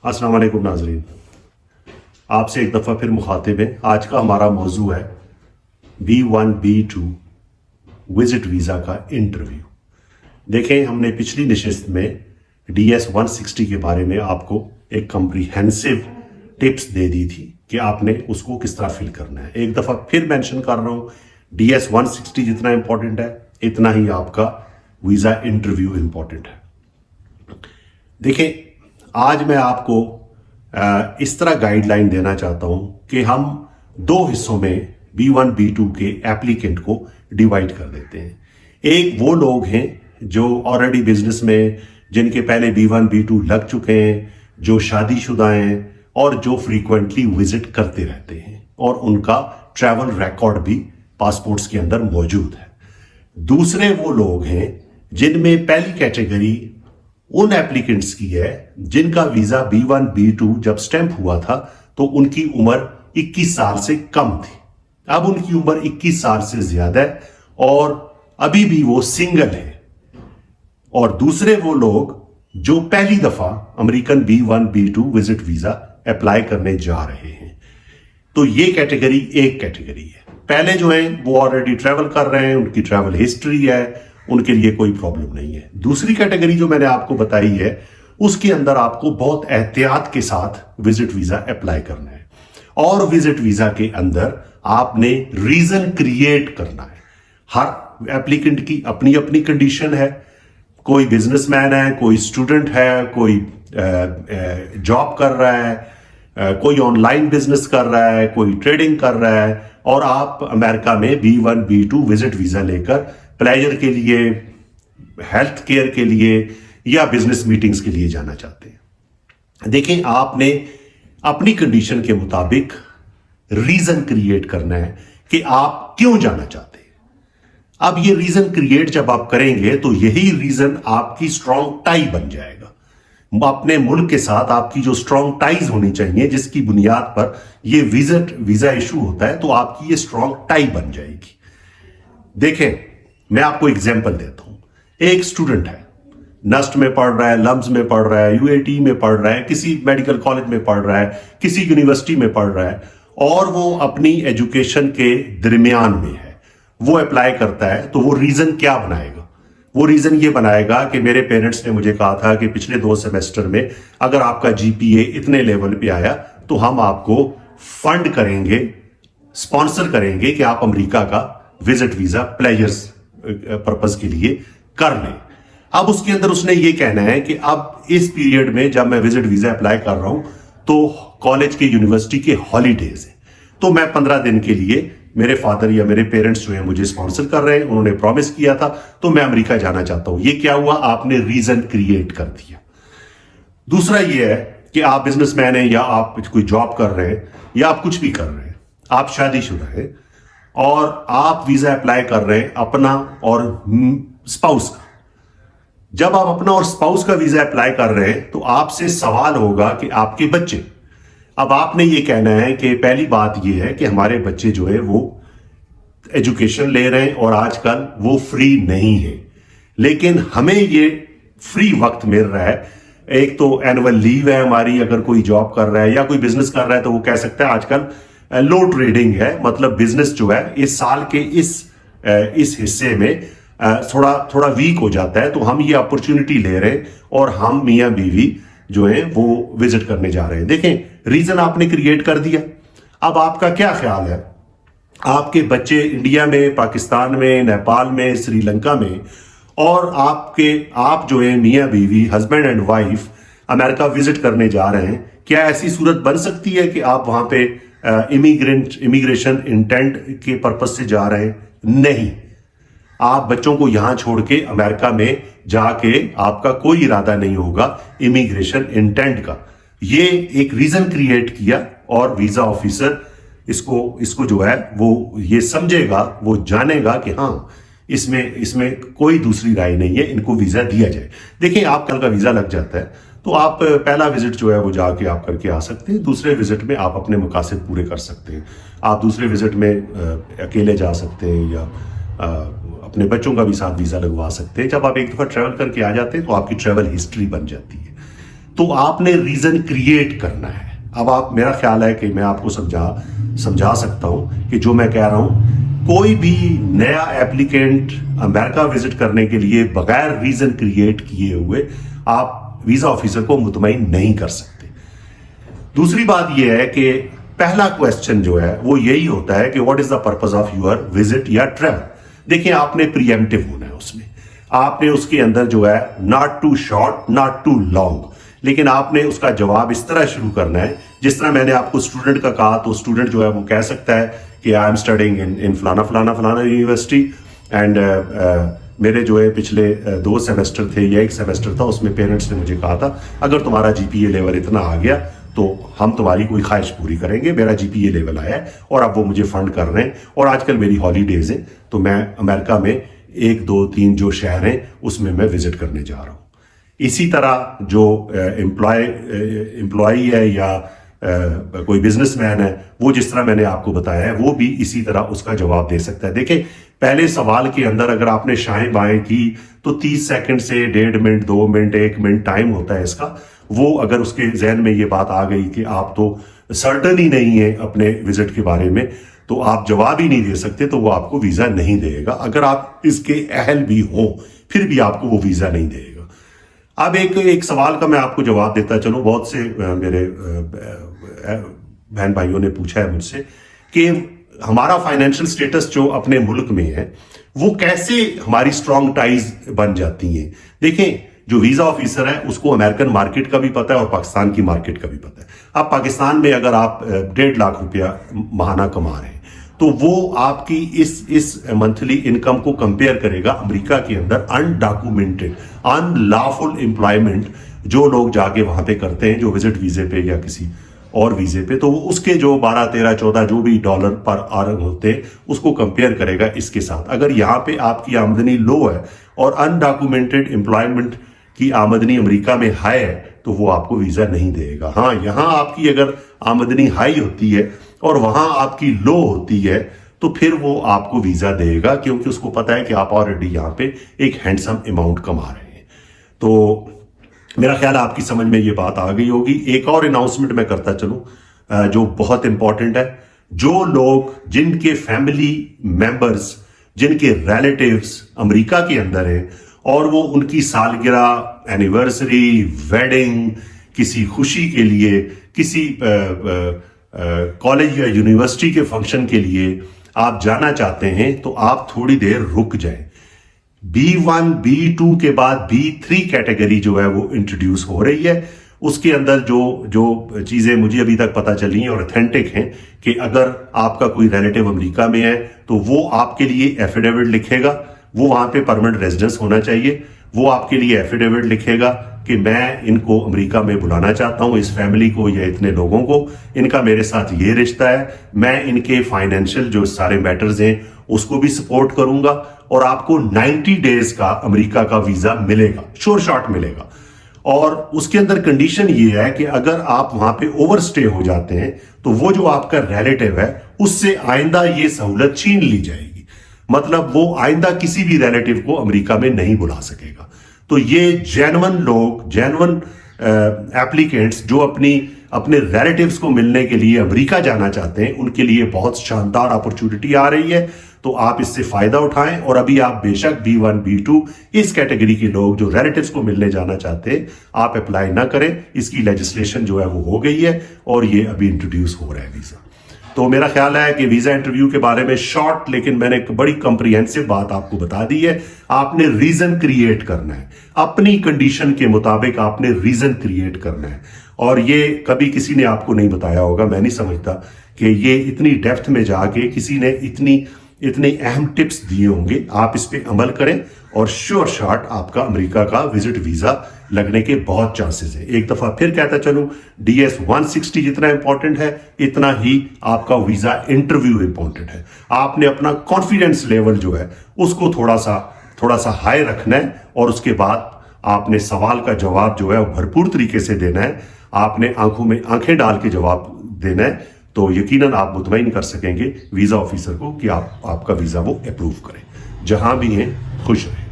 अस्सलाम वालेकुम नाजरीन, आपसे एक दफ़ा फिर मुखातिब है। आज का हमारा मौजू है B1 B2 विजिट वीज़ा का इंटरव्यू। देखें, हमने पिछली नशिस्त में DS 160 के बारे में आपको एक कम्प्रीहेंसिव टिप्स दे दी थी कि आपने उसको किस तरह फिल करना है। एक दफ़ा फिर मेंशन कर रहा हूँ, DS 160 जितना इंपॉर्टेंट है इतना ही आपका वीज़ा इंटरव्यू इंपॉर्टेंट है। देखें, आज मैं आपको इस तरह गाइडलाइन देना चाहता हूं कि हम दो हिस्सों में B1 B2 के एप्लीकेंट को डिवाइड कर देते हैं। एक वो लोग हैं जो ऑलरेडी बिजनेस में, जिनके पहले B1 B2 लग चुके हैं, जो शादीशुदा हैं और जो फ्रीक्वेंटली विजिट करते रहते हैं और उनका ट्रैवल रिकॉर्ड भी पासपोर्ट्स के अंदर मौजूद है। दूसरे वो लोग हैं जिनमें पहली कैटेगरी उन एप्लीकेंट्स की है जिनका वीजा B1 B2 जब स्टैंप हुआ था तो उनकी उम्र 21 साल से कम थी। अब उनकी उम्र 21 साल से ज्यादा है और अभी भी वो सिंगल है। और दूसरे वो लोग जो पहली दफा American B1 B2 visit visa apply करने जा रहे हैं। तो ये कैटेगरी एक कैटेगरी है। पहले जो है वो ऑलरेडी ट्रैवल कर रहे हैं, उनकी ट्रैवल हिस्ट्री है, उनके लिए कोई प्रॉब्लम नहीं है। दूसरी कैटेगरी जो मैंने आपको बताई है उसके अंदर आपको बहुत एहतियात के साथ विजिट वीजा अप्लाई करना है और विजिट वीजा के अंदर आपने रीजन क्रिएट करना है। हर एप्लीकेंट की अपनी अपनी कंडीशन है। कोई बिजनेसमैन है, कोई स्टूडेंट है, कोई जॉब कर रहा है, कोई ऑनलाइन बिजनेस कर रहा है, कोई ट्रेडिंग कर रहा है और आप अमेरिका में B1 B2 विजिट वीजा लेकर प्लेजर के लिए, हेल्थ केयर के लिए या बिजनेस मीटिंग्स के लिए जाना चाहते हैं। देखें, आपने अपनी कंडीशन के मुताबिक रीजन क्रिएट करना है कि आप क्यों जाना चाहते हैं। अब ये रीजन क्रिएट जब आप करेंगे तो यही रीजन आपकी स्ट्रॉन्ग टाई बन जाएगा। अपने मुल्क के साथ आपकी जो स्ट्रॉन्ग टाइज होनी चाहिए, जिसकी बुनियाद पर ये वीजा इशू होता है, तो आपकी ये स्ट्रॉन्ग टाई बन जाएगी। देखें, मैं आपको एग्जाम्पल देता हूं। एक स्टूडेंट है, नस्ट में पढ़ रहा है, लम्स में पढ़ रहा है, UAT में पढ़ रहा है, किसी मेडिकल कॉलेज में पढ़ रहा है, किसी यूनिवर्सिटी में पढ़ रहा है और वो अपनी एजुकेशन के दरमियान में है। वो अप्लाई करता है तो वो रीजन क्या बनाएगा? वो रीजन ये बनाएगा कि मेरे पेरेंट्स ने मुझे कहा था कि पिछले 2 सेमेस्टर में अगर आपका GPA इतने लेवल पे आया तो हम आपको फंड करेंगे, स्पॉन्सर करेंगे कि आप अमेरिका का विजिट वीजा प्लेजर्स पर्पस के लिए कर लें। अब उसके अंदर उसने ये कहना है कि अब इस पीरियड में जब मैं विजिट वीजा अप्लाई कर रहा हूं तो कॉलेज के, यूनिवर्सिटी के हॉलीडेज है, तो मैं 15 दिन के लिए, मेरे फादर या मेरे पेरेंट्स जो है मुझे स्पॉन्सर कर रहे हैं, उन्होंने प्रॉमिस किया था, तो मैं अमेरिका जाना चाहता हूं। ये क्या हुआ? आपने रीजन क्रिएट कर दिया। दूसरा ये है कि आप बिजनेसमैन हैं या आप कोई जॉब कर रहे हैं या आप कुछ भी कर रहे हैं, आप शादीशुदा हैं और आप वीजा अप्लाई कर रहे हैं अपना और स्पाउस का। जब आप अपना और स्पाउस का वीजा अप्लाई कर रहे हैं तो आपसे सवाल होगा कि आपके बच्चे, अब आपने ये कहना है कि पहली बात ये है कि हमारे बच्चे जो है वो एजुकेशन ले रहे हैं और आजकल वो फ्री नहीं है, लेकिन हमें ये फ्री वक्त मिल रहा है। एक तो एनुअल लीव है हमारी, अगर कोई जॉब कर रहा है या कोई बिजनेस कर रहा है तो वो कह सकता है आजकल लो ट्रेडिंग है, मतलब बिजनेस जो है इस साल के इस हिस्से में थोड़ा वीक हो जाता है, तो हम ये अपॉर्चुनिटी ले रहे हैं और हम मियां बीवी जो है वो विजिट करने जा रहे हैं। देखें, रीजन आपने क्रिएट कर दिया। अब आपका क्या ख्याल है? आपके बच्चे इंडिया में, पाकिस्तान में, नेपाल में, श्रीलंका में और आप जो है मियां बीवी, husband and wife America visit करने जा रहे हैं। क्या ऐसी सूरत बन सकती है कि आप वहां पे इमिग्रेशन इंटेंट के पर्पज से जा रहे हैं? नहीं। आप बच्चों को यहां छोड़ के अमेरिका में जाके आपका कोई इरादा नहीं होगा इमिग्रेशन इंटेंट का। ये एक रीजन क्रिएट किया और वीजा ऑफिसर इसको जो है वो ये समझेगा, वो जानेगा कि हाँ इसमें कोई दूसरी राय नहीं है, इनको वीजा दिया जाए। देखिए, आप कल का वीजा लग जाता है तो आप पहला विजिट जो है वो जाके आप करके आ सकते हैं। दूसरे विजिट में आप अपने मकासद पूरे कर सकते हैं। आप दूसरे विजिट में अकेले जा सकते हैं या अपने बच्चों का भी साथ वीजा लगवा सकते हैं। जब आप एक दफा ट्रैवल करके आ जाते हैं तो आपकी ट्रैवल हिस्ट्री बन जाती है। तो आपने रीजन क्रिएट करना है। अब आप, मेरा ख्याल है कि मैं आपको समझा सकता हूं कि जो मैं कह रहा हूं, कोई भी नया एप्लीकेंट अमेरिका विजिट करने के लिए बगैर रीजन क्रिएट किए हुए आप वीजा ऑफिसर को मुतमईन नहीं कर सकते। दूसरी बात यह है कि पहला क्वेश्चन जो है वो यही होता है कि what is the purpose of your visit या ट्रैवल। देखिए, आपने प्रीएम्प्टिव होना है उसमें, आपने उसके अंदर जो है not too short not too long, लेकिन आपने उसका जवाब इस तरह शुरू करना है जिस तरह मैंने आपको स्टूडेंट का कहा। तो स्टूडेंट जो है वो कह सकता है कि आई एम स्टडिंग इन फलाना फलाना फलाना यूनिवर्सिटी एंड मेरे जो है पिछले 2 सेमेस्टर थे या 1 सेमेस्टर था, उसमें पेरेंट्स ने मुझे कहा था अगर तुम्हारा जीपीए लेवल इतना आ गया तो हम तुम्हारी कोई ख्वाहिश पूरी करेंगे। मेरा जीपीए लेवल आया है और अब वो मुझे फंड कर रहे हैं और आजकल मेरी हॉलीडेज हैं, तो मैं अमेरिका में 1 2 3 जो शहर हैं उसमें मैं विजिट करने जा रहा हूँ। इसी तरह जो एम्प्लॉय है या कोई बिजनेसमैन है, वो जिस तरह मैंने आपको बताया है वो भी इसी तरह उसका जवाब दे सकता है। देखिए, पहले सवाल के अंदर अगर आपने शाएं बाएं की तो 30 सेकंड से 1.5 मिनट 2 मिनट 1 मिनट टाइम होता है इसका। वो अगर उसके जहन में ये बात आ गई कि आप तो सर्टन ही नहीं है अपने विजिट के बारे में, तो आप जवाब ही नहीं दे सकते, तो वो आपको वीजा नहीं देगा। अगर आप इसके अहल भी हो फिर भी आपको वो वीजा नहीं देगा। अब एक सवाल का मैं आपको जवाब देता चलूं। बहुत से मेरे बहन भाइयों ने पूछा है मुझसे कि हमारा फाइनेंशियल स्टेटस जो अपने मुल्क में है वो कैसे हमारी स्ट्रॉन्ग टाइज बन जाती हैं। देखें, जो वीजा ऑफिसर है उसको अमेरिकन मार्केट का भी पता है और पाकिस्तान की मार्केट का भी पता है। अब पाकिस्तान में अगर आप 1.5 लाख रुपया माहाना कमा रहे हैं तो वो आपकी इस मंथली इनकम को कंपेयर करेगा अमेरिका के अंदर अनडॉक्यूमेंटेड अनलॉफुल एम्प्लॉयमेंट जो लोग जाके वहां पे करते हैं, जो विजिट वीजे पे या किसी और वीजे पे, तो उसके जो 12 13 14 जो भी डॉलर पर अर्न होते हैं उसको कंपेयर करेगा इसके साथ। अगर यहाँ पे आपकी आमदनी लो है और अनडॉक्यूमेंटेड एम्प्लॉयमेंट की आमदनी अमेरिका में हाई है तो वो आपको वीजा नहीं देगा। हाँ, यहाँ आपकी अगर आमदनी हाई होती है और वहां आपकी लो होती है तो फिर वो आपको वीजा देगा, क्योंकि उसको पता है कि आप ऑलरेडी यहाँ पे एक हैंडसम अमाउंट कमा रहे हैं। तो मेरा ख्याल है आपकी समझ में ये बात आ गई होगी। एक और अनाउंसमेंट मैं करता चलूं जो बहुत इंपॉर्टेंट है। जो लोग, जिनके फैमिली मेंबर्स, जिनके रिलेटिव्स अमेरिका के अंदर हैं और वो उनकी सालगिरह, एनिवर्सरी, वेडिंग, किसी खुशी के लिए, किसी कॉलेज या यूनिवर्सिटी के फंक्शन के लिए आप जाना चाहते हैं तो आप थोड़ी देर रुक जाएं। B1 B2 के बाद B3 कैटेगरी जो है वो इंट्रोड्यूस हो रही है। उसके अंदर जो चीजें मुझे अभी तक पता चली हैं और ऑथेंटिक हैं कि अगर आपका कोई रिलेटिव अमेरिका में है तो वो आपके लिए एफिडेविट लिखेगा। वो वहां पे परमानेंट रेजिडेंस होना चाहिए। वो आपके लिए एफिडेविट लिखेगा कि मैं इनको अमेरिका में बुलाना चाहता हूं, इस फैमिली को या इतने लोगों को, इनका मेरे साथ ये रिश्ता है, मैं इनके फाइनेंशियल जो सारे मैटर्स हैं उसको भी सपोर्ट करूंगा और आपको 90 डेज का अमेरिका का वीजा मिलेगा, श्योर शॉट मिलेगा। और उसके अंदर कंडीशन ये है कि अगर आप वहां पे ओवर स्टे हो जाते हैं तो वो जो आपका रिलेटिव है उससे आइंदा ये सहूलत छीन ली जाएगी। मतलब वो आइंदा किसी भी रिलेटिव को अमेरिका में नहीं बुला सकेगा। तो ये जेन्युइन लोग, जेन्युइन एप्लीकेंट्स जो अपने रिलेटिव्स को मिलने के लिए अमेरिका जाना चाहते हैं, उनके लिए बहुत शानदार अपॉर्चुनिटी आ रही है। तो आप इससे फायदा उठाएं। और अभी आप बेशक B1 B2 इस कैटेगरी के लोग जो रिलेटिव्स को मिलने जाना चाहते हैं, आप अप्लाई ना करें। इसकी लेजिस्लेशन जो है वो हो गई है और ये अभी इंट्रोड्यूस हो रहा है वीजा। तो मेरा ख्याल है कि वीजा इंटरव्यू के बारे में शॉर्ट लेकिन मैंने एक बड़ी कंप्रिहेंसिव बात आपको बता दी है। आपने रीजन क्रिएट करना है, अपनी कंडीशन के मुताबिक आपने रीजन क्रिएट करना है। और ये कभी किसी ने आपको नहीं बताया होगा, मैं नहीं समझता कि ये इतनी डेप्थ में जाके किसी ने इतनी अहम टिप्स दिए होंगे। आप इस पे अमल करें और श्योर शॉट आपका अमेरिका का विजिट वीजा लगने के बहुत चांसेस है। एक दफा फिर कहता चलूं, DS 160 जितना इंपॉर्टेंट है इतना ही आपका वीजा इंटरव्यू इंपॉर्टेंट है। आपने अपना कॉन्फिडेंस लेवल जो है उसको थोड़ा सा हाई रखना है और उसके बाद आपने सवाल का जवाब जो है भरपूर तरीके से देना है। आपने आंखों में आंखें डाल के जवाब देना है। तो यकीनन आप मुतमईन कर सकेंगे वीजा ऑफिसर को कि आपका वीजा वो अप्रूव करें। जहां भी हैं खुश रहें।